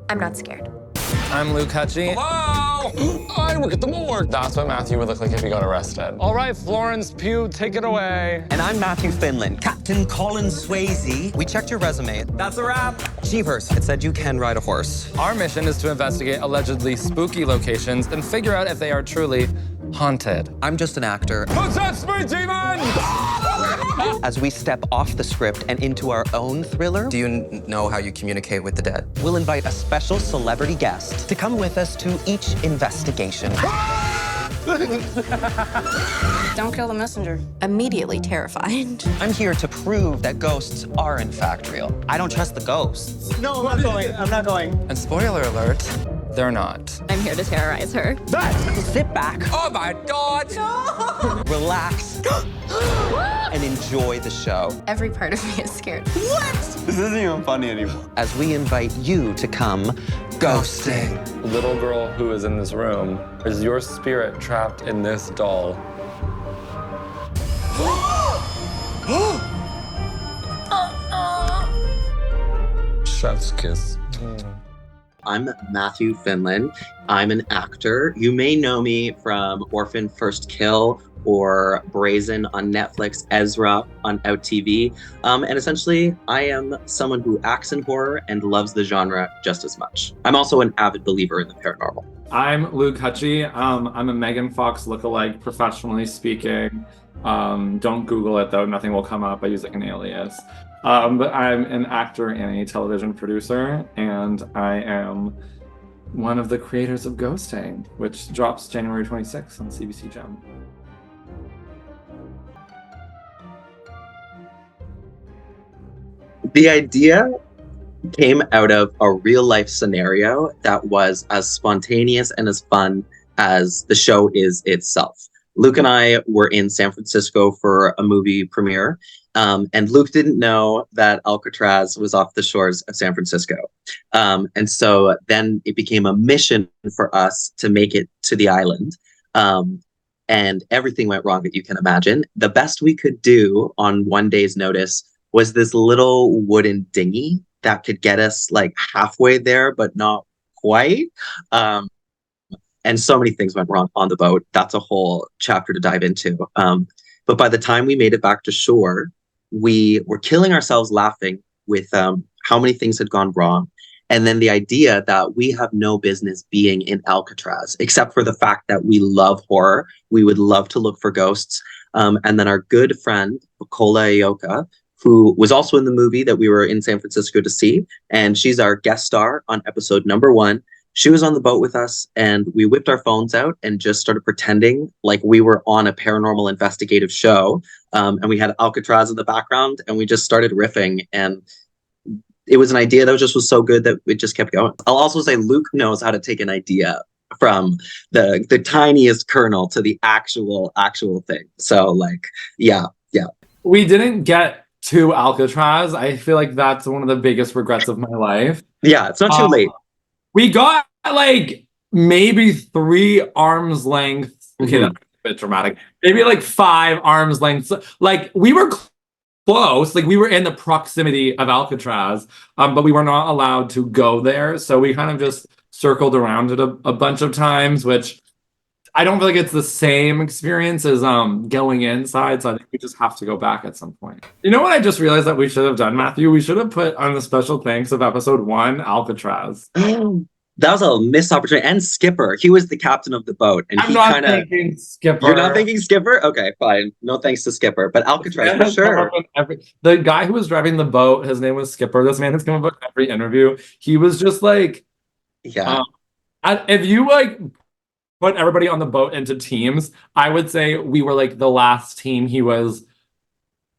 I'm not scared. I'm Luke Hutchie. Hello! I work at the morgue. That's what Matthew would look like if he got arrested. All right, Florence Pugh, take it away. And I'm Matthew Finlan, Captain Colin Swayze. We checked your resume. That's a wrap. Jeepers, it said you can ride a horse. Our mission is to investigate allegedly spooky locations and figure out if they are truly haunted. I'm just an actor. Possess me, demon! As we step off the script and into our own thriller, do you know how you communicate with the dead? We'll invite a special celebrity guest to come with us to each investigation. Don't kill the messenger. Immediately terrified. I'm here to prove that ghosts are in fact real. I don't trust the ghosts. No, I'm not going. I'm not going. And spoiler alert, they're not. I'm here to terrorize her. Sit back, Oh my God! relax, and enjoy the show. Every part of me is scared. This isn't even funny anymore. As we invite you to come ghosting. The little girl who is in this room is your spirit trapped in this doll. Chef's kiss. I'm Matthew Finlan. I'm an actor. You may know me from Orphan First Kill or Brazen on Netflix, Ezra on Out TV. And essentially, I am someone who acts in horror and loves the genre just as much. I'm also an avid believer in the paranormal. I'm Luke Hutchie. I'm a Megan Fox lookalike, professionally speaking. Don't Google it though, nothing will come up. I use like an alias. But I'm an actor and a television producer, and I am one of the creators of Ghosting, which drops January 26th on CBC Gem. The idea came out of a real life scenario that was as spontaneous and as fun as the show is itself. Luke and I were in San Francisco for a movie premiere, and Luke didn't know that Alcatraz was off the shores of San Francisco. And so then it became a mission for us to make it to the island. And everything went wrong that you can imagine. The best we could do on one day's notice was this little wooden dinghy that could get us like halfway there, but not quite. And so many things went wrong on the boat. That's a whole chapter to dive into. But by the time we made it back to shore, we were killing ourselves laughing with how many things had gone wrong. And then the idea that we have no business being in Alcatraz, except for the fact that we love horror. We would love to look for ghosts. And then our good friend, Kola Ayoka, who was also in the movie that we were in San Francisco to see. And she's our guest star on episode number 1. She was on the boat with us, and we whipped our phones out and just started pretending like we were on a paranormal investigative show. And we had Alcatraz in the background, and we just started riffing. And it was an idea that just was so good that it just kept going. I'll also say Luke knows how to take an idea from the tiniest kernel to the actual thing. So like, yeah. We didn't get to Alcatraz. I feel like that's one of the biggest regrets of my life. Yeah, it's not too late. We got like maybe 3 arms lengths. Okay, that's a bit dramatic. Maybe like 5 arms lengths. Like we were close. Like we were in the proximity of Alcatraz, but we were not allowed to go there. So we kind of just circled around it a bunch of times, which I don't feel like it's the same experience as going inside. So I think we just have to go back at some point. You know what I just realized that we should have done, Matthew? We should have put on the special thanks of episode 1, Alcatraz. That was a missed opportunity. And Skipper, he was the captain of the boat. And I'm not thinking Skipper. You're not thinking Skipper? Okay, fine. No thanks to Skipper. But Alcatraz, for sure. The guy who was driving the boat, his name was Skipper. This man has come up with every interview. He was just like, yeah. If you like put everybody on the boat into teams, I would say we were like the last team he was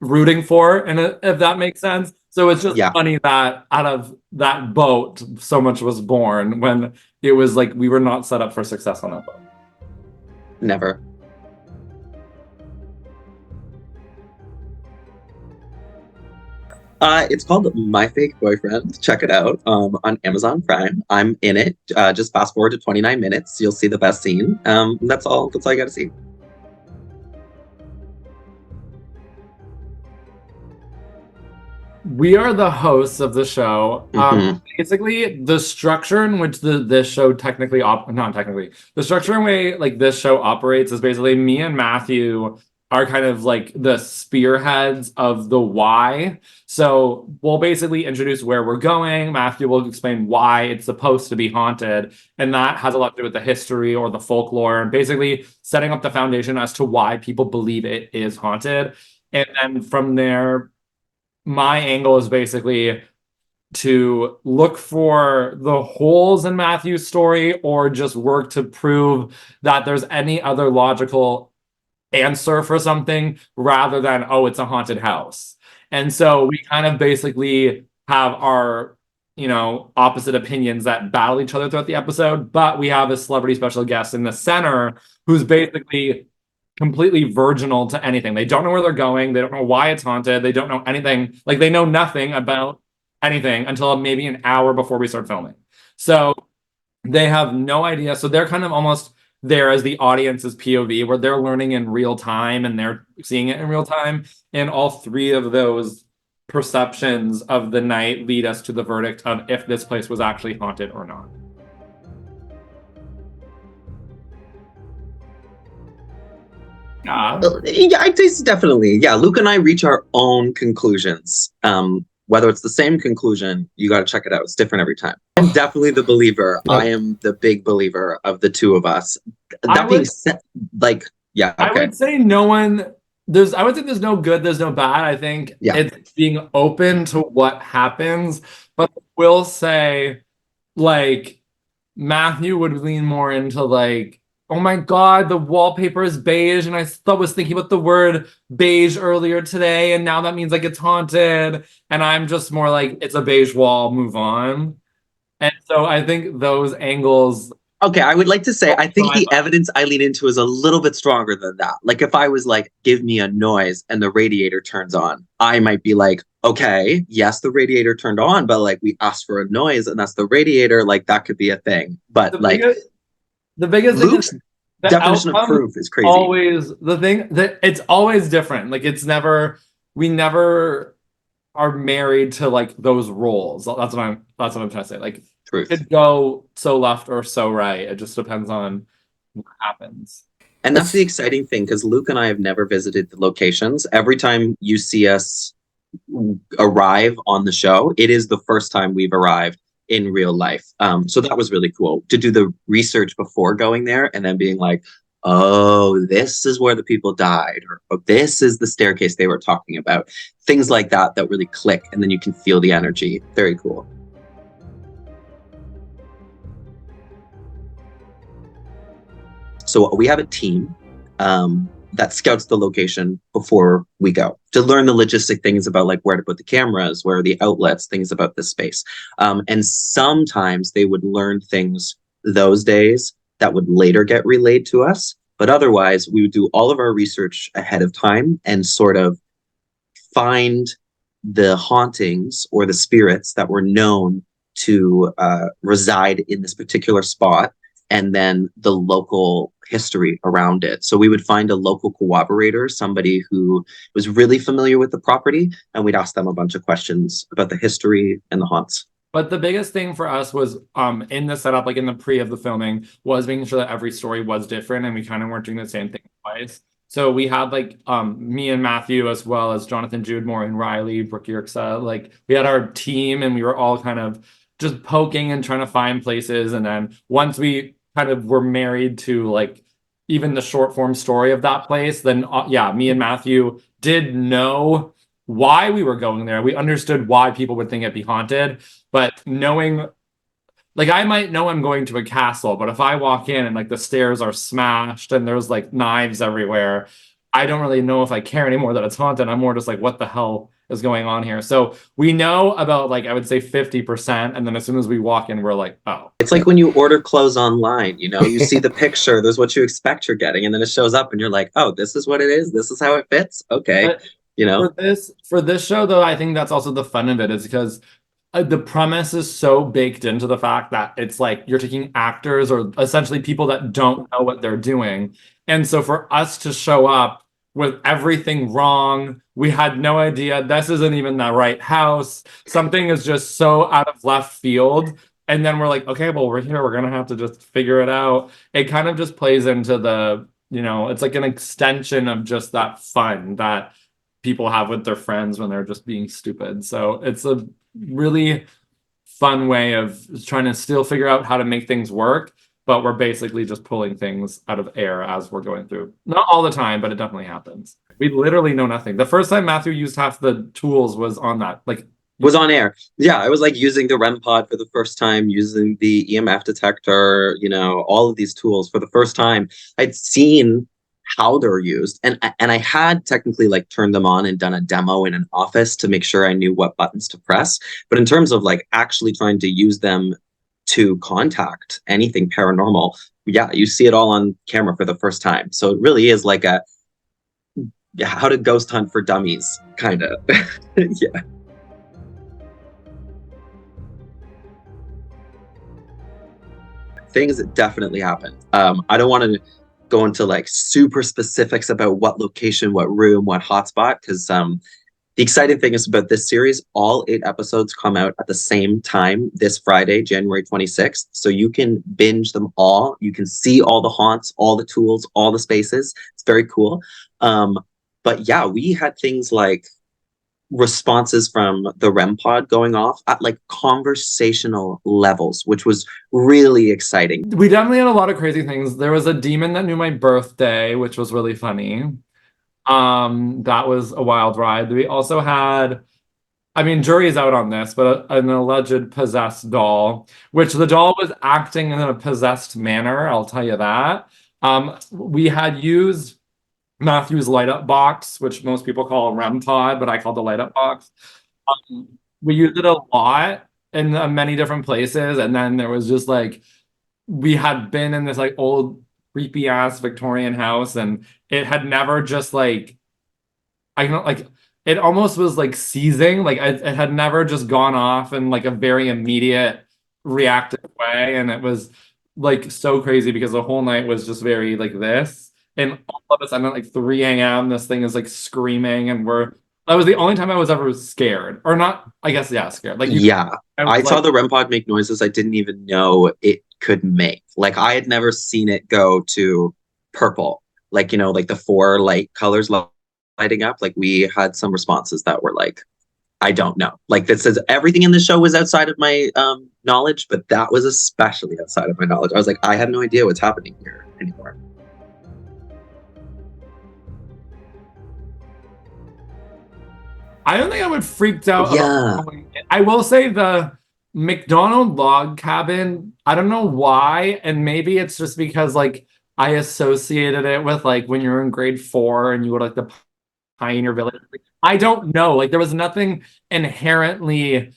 rooting for, and if that makes sense. So it's just funny that out of that boat, so much was born when it was like we were not set up for success on that boat. Never. It's called My Fake Boyfriend. Check it out on Amazon Prime. I'm in it. Just fast forward to 29 minutes. You'll see the best scene. That's all you got to see. we are the hosts of the show. Basically, the structure in which this show the structure in way like this show operates is basically me and Matthew are kind of like the spearheads of the why. So we'll basically introduce where we're going. Matthew will explain why it's supposed to be haunted. And that has a lot to do with the history or the folklore and basically setting up the foundation as to why people believe it is haunted. And then from there, my angle is basically to look for the holes in Matthew's story or just work to prove that there's any other logical answer for something rather than, oh, it's a haunted house. And so we kind of basically have our, opposite opinions that battle each other throughout the episode, but we have a celebrity special guest in the center who's basically completely virginal to anything. They don't know where they're going. They don't know why it's haunted. They don't know anything. Like, they know nothing about anything until maybe an hour before we start filming. So they have no idea. So they're kind of almost there as the audience's POV, where they're learning in real time and they're seeing it in real time. And all three of those perceptions of the night lead us to the verdict of if this place was actually haunted or not. Yeah, I'd say definitely. Yeah, Luke and I reach our own conclusions. Whether it's the same conclusion, you got to check it out. It's different every time. I'm definitely the believer. I am the big believer of the two of us. That being said, yeah, okay. I would say no one. I would say there's no good, there's no bad. I think it's being open to what happens. But I will say, Matthew would lean more into oh my God, the wallpaper is beige, and I was thinking about the word beige earlier today, and now that means it's haunted. And I'm just more it's a beige wall, move on. And so I think those angles. Okay, I would like to say, I think the evidence I lean into is a little bit stronger than that. If I was give me a noise and the radiator turns on, I might be okay, yes, the radiator turned on, but we asked for a noise and that's the radiator, that could be a thing. But the biggest Luke's thing is definition of proof is crazy. Always the thing that it's always different. We never are married to those roles. That's what I'm trying to say. Truth. It could go so left or so right. It just depends on what happens. And that's the exciting thing, because Luke and I have never visited the locations. Every time you see us arrive on the show, it is the first time we've arrived in real life. So that was really cool to do the research before going there and then being oh, this is where the people died, or oh, this is the staircase they were talking about. Things like that really click, and then you can feel the energy. Very cool. So we have a team that scouts the location before we go to learn the logistic things about where to put the cameras, where are the outlets, things about this space. And sometimes they would learn things those days that would later get relayed to us. But otherwise, we would do all of our research ahead of time and sort of find the hauntings or the spirits that were known to reside in this particular spot, and then the local history around it. So we would find a local cooperator, somebody who was really familiar with the property, and we'd ask them a bunch of questions about the history and the haunts. But the biggest thing for us was in the setup, in the pre of the filming, was making sure that every story was different and we kind of weren't doing the same thing twice. So we had me and Matthew, as well as Jonathan Judemore and Riley, Brooke Yerxa. We had our team, and we were all kind of just poking and trying to find places. And then once we kind of were married to even the short form story of that place, then me and Matthew did know why we were going there. We understood why people would think it'd be haunted, but knowing I might know I'm going to a castle, but if I walk in and the stairs are smashed and there's knives everywhere, I don't really know if I care anymore that it's haunted. I'm more just what the hell is going on here? So we know about I would say 50%, and then as soon as we walk in, we're oh. It's when you order clothes online, you see the picture, there's what you expect you're getting, and then it shows up and you're oh, this is what it is, this is how it fits. Okay. But, for this show though, I think that's also the fun of it, is because the premise is so baked into the fact that it's you're taking actors or essentially people that don't know what they're doing. And so for us to show up with everything wrong. We had no idea this isn't even the right house. Something is just so out of left field. And then we're like, okay, well, we're here. We're going to have to just figure it out. It kind of just plays into the, you know, it's like an extension of just that fun that people have with their friends when they're just being stupid. So it's a really fun way of trying to still figure out how to make things work, but we're basically just pulling things out of air as we're going through. Not all the time, but it definitely happens. We literally know nothing. The first time Matthew used half the tools was on that, like, was on air. Yeah, I was like using the REM pod for the first time, using the EMF detector, you know, all of these tools for the first time. I'd seen how they're used, and I had technically like turned them on and done a demo in an office to make sure I knew what buttons to press. But in terms of like actually trying to use them to contact anything paranormal, yeah, you see it all on camera for the first time. So it really is like a how to ghost hunt for dummies kind of. Yeah. Things that definitely happen. I don't want to go into like super specifics about what location, what room, what hotspot, because the exciting thing is about this series, all 8 episodes come out at the same time this Friday, January 26th. So you can binge them all. You can see all the haunts, all the tools, all the spaces. It's very cool. But yeah, we had things like responses from the REM pod going off at like conversational levels, which was really exciting. We definitely had a lot of crazy things. There was a demon that knew my birthday, which was really funny. That was a wild ride. We also had, I mean, jury's out on this, but an alleged possessed doll, which the doll was acting in a possessed manner, I'll tell you that. We had used Matthew's light up box, which most people call a REM pod, but I call the light up box. We used it a lot in many different places. And then there was just like, we had been in this like old creepy ass Victorian house, and it had never just like, I don't like, it almost was like seizing. Like it had never just gone off in like a very immediate reactive way. And it was like so crazy because the whole night was just very like this. And all of a sudden at like 3 a.m., this thing is like screaming, and that was the only time I was ever scared. Or not, I guess, yeah, scared. Like yeah, I saw the REM pod make noises I didn't even know it could make. Like I had never seen it go to purple. Like, you know, like the 4 light colors lighting up. Like we had some responses that were like, I don't know. Like this says everything in the show was outside of my knowledge, but that was especially outside of my knowledge. I was like, I have no idea what's happening here anymore. I don't think I would freaked out. Yeah. I will say the McDonald log cabin, I don't know why. And maybe it's just because like I associated it with like when you're in grade 4 and you go to like the Pioneer Village. I don't know. Like there was nothing inherently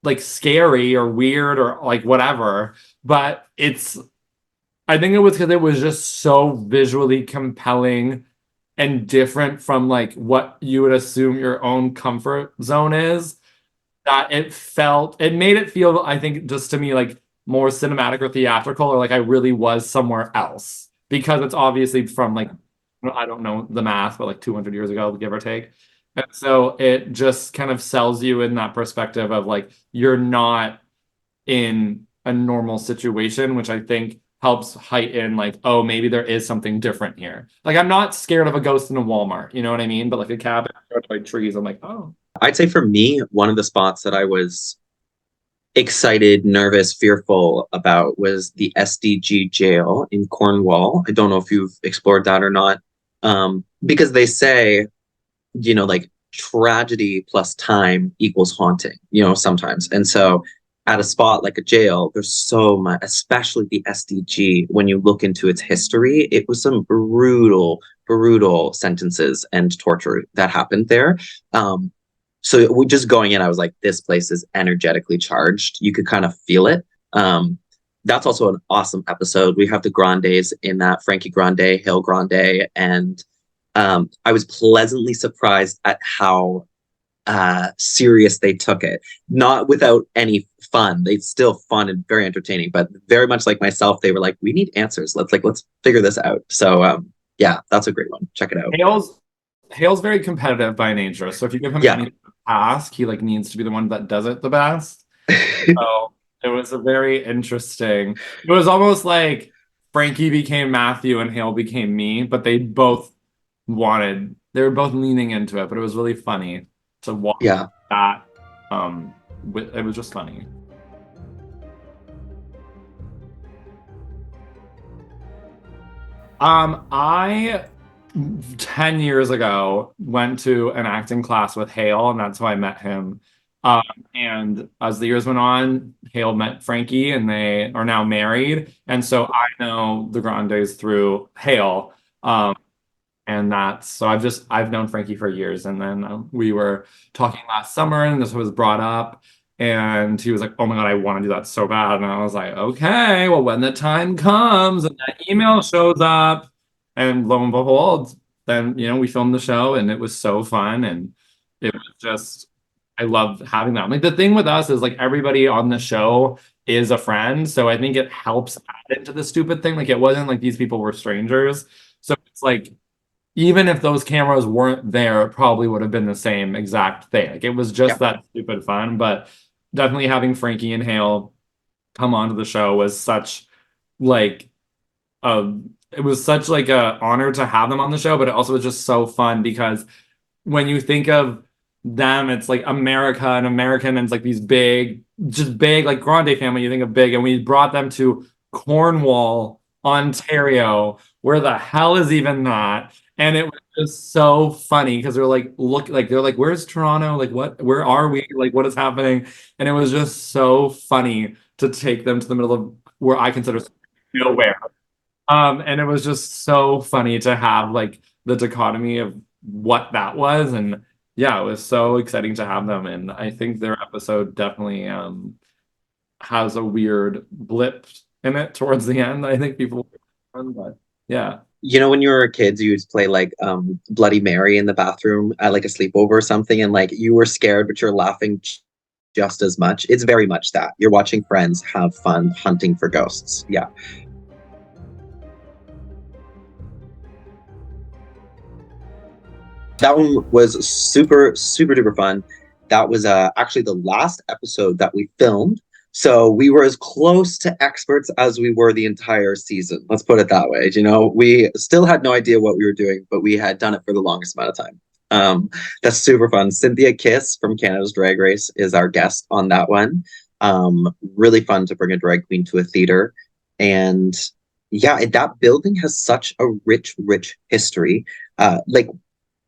like scary or weird or like whatever. But I think it was because it was just so visually compelling and different from like what you would assume your own comfort zone is, that it made it feel, I think, just to me like more cinematic or theatrical, or like I really was somewhere else, because it's obviously from like, I don't know the math, but like 200 years ago, give or take. And so it just kind of sells you in that perspective of like, you're not in a normal situation, which I think helps heighten like, oh, maybe there is something different here. Like I'm not scared of a ghost in a Walmart, you know what I mean? But like a cabin surrounded by trees, I'm like, oh. I'd say for me, one of the spots that I was excited, nervous, fearful about was the SDG jail in Cornwall. I don't know if you've explored that or not, because they say, you know, like tragedy plus time equals haunting, you know, sometimes. And so at a spot like a jail, there's so much, especially the SDG, when you look into its history, it was some brutal sentences and torture that happened there. So we just going in, I was like, this place is energetically charged. You could kind of feel it. That's also an awesome episode. We have the Grandes in that, Frankie Grande, Hale Grande, and I was pleasantly surprised at how serious they took it. Not without any fun. They still fun and very entertaining, but very much like myself, they were like, we need answers. Let's figure this out. So yeah, that's a great one. Check it out. Hale's Hale's very competitive by nature. So if you give him Yeah. any task, he like needs to be the one that does it the best. So it was a very interesting. It was almost like Frankie became Matthew and Hale became me, but they both wanted. They were both leaning into it, but it was really funny to watch Yeah. that. It was just funny. I 10 years ago went to an acting class with Hale, and that's how I met him. And as the years went on, Hale met Frankie, and they are now married. And so I know the Grandes through Hale. And that's so I've known Frankie for years. And then we were talking last summer, and this was brought up. And he was like, "Oh my God, I want to do that so bad." And I was like, "Okay, well, when the time comes and that email shows up," and lo and behold, then we filmed the show, and it was so fun, and it was just I loved having that. Like the thing with us is like everybody on the show is a friend, so I think it helps add into the stupid thing. Like it wasn't like these people were strangers, so it's like even if those cameras weren't there, it probably would have been the same exact thing. Like it was just that stupid fun, but definitely having Frankie and Hale come onto the show was such like it was such like a honor to have them on the show, but it also was just so fun because when you think of them, it's like America and American, and it's like these big, just big, like Grande family, you think of big, and we brought them to Cornwall, Ontario. Where the hell is even that? And it was just so funny because they're like, where's Toronto? Like, where are we? Like, what is happening? And it was just so funny to take them to the middle of where I consider nowhere. And it was just so funny to have like the dichotomy of what that was. And yeah, it was so exciting to have them. And I think their episode definitely has a weird blip in it towards the end. I think people, but yeah. When you were kids, you used to play like Bloody Mary in the bathroom at like a sleepover or something, and like you were scared, but you're laughing just as much. It's very much that. You're watching friends have fun hunting for ghosts. Yeah. That one was super, super duper fun. That was actually the last episode that we filmed. So we were as close to experts as we were the entire season. Let's put it that way. We still had no idea what we were doing, but we had done it for the longest amount of time. That's super fun. Cynthia Kiss from Canada's Drag Race is our guest on that one. Really fun to bring a drag queen to a theater. And yeah, that building has such a rich, rich history.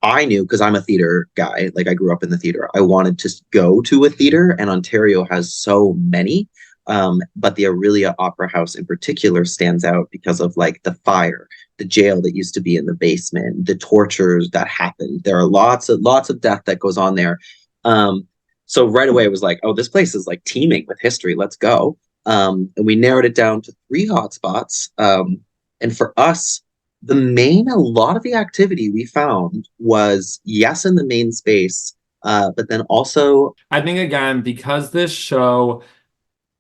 I knew, because I'm a theater guy, like I grew up in the theater, I wanted to go to a theater, and Ontario has so many. But the Aurelia Opera House in particular stands out because of like the fire, the jail that used to be in the basement, the tortures that happened. There are lots of death that goes on there. So right away it was like, oh, this place is like teeming with history. Let's go. And we narrowed it down to 3 hotspots. And for us, a lot of the activity we found was, yes, in the main space, but then also... I think, again, because this show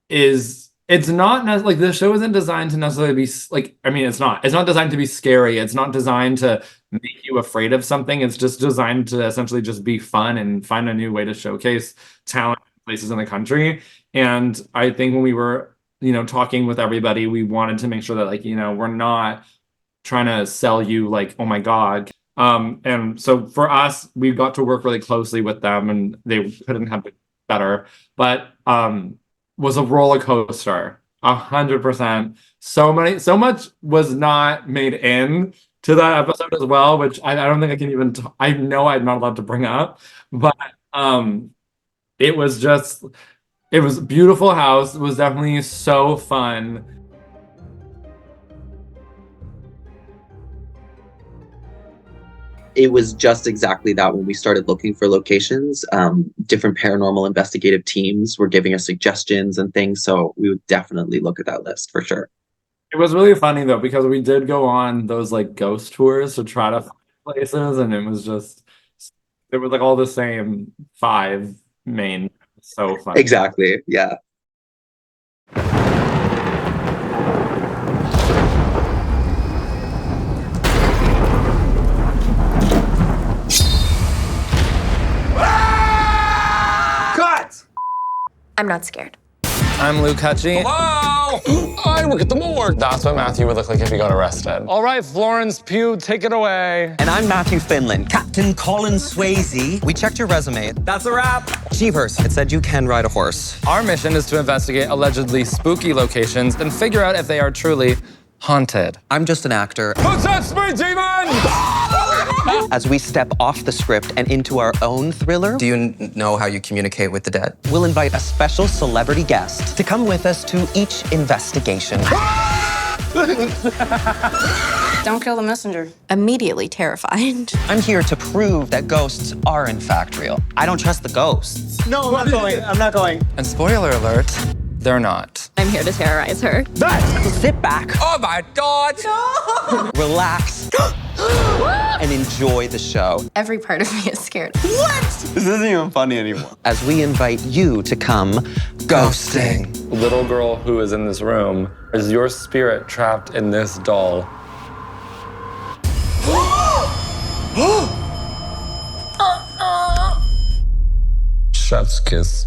it's not like the show isn't designed to necessarily be like, I mean, it's not designed to be scary. It's not designed to make you afraid of something. It's just designed to essentially just be fun and find a new way to showcase talent places in the country. And I think when we were, talking with everybody, we wanted to make sure that like, we're not trying to sell you like, oh my God. And so for us, we got to work really closely with them, and they couldn't have been better. But was a roller coaster, 100%. So much was not made in to that episode as well, which I don't think I can even. I know I'm not allowed to bring up, but it was a beautiful house. It was definitely so fun. It was just exactly that. When we started looking for locations, different paranormal investigative teams were giving us suggestions and things. So we would definitely look at that list for sure. It was really funny though, because we did go on those like ghost tours to try to find places, and it was like all the same 5 main. So funny. Exactly. Yeah. I'm not scared. I'm Luke Hutchie. Hello! I work at the morgue. That's what Matthew would look like if he got arrested. All right, Florence Pugh, take it away. And I'm Matthew Finlan, Captain Colin Swayze. We checked your resume. That's a wrap. Jeepers, it said you can ride a horse. Our mission is to investigate allegedly spooky locations and figure out if they are truly haunted. I'm just an actor. Possess me, demon! As we step off the script and into our own thriller, do you know how you communicate with the dead? We'll invite a special celebrity guest to come with us to each investigation. Don't kill the messenger. Immediately terrified. I'm here to prove that ghosts are in fact real. I don't trust the ghosts. No, I'm not going. I'm not going. And spoiler alert, they're not. I'm here to terrorize her. Sit back, Oh my God! relax, and enjoy the show Every part of me is scared. This isn't even funny anymore. as we invite you to come ghosting. The little girl who is in this room is your spirit trapped in this doll. Chef's kiss.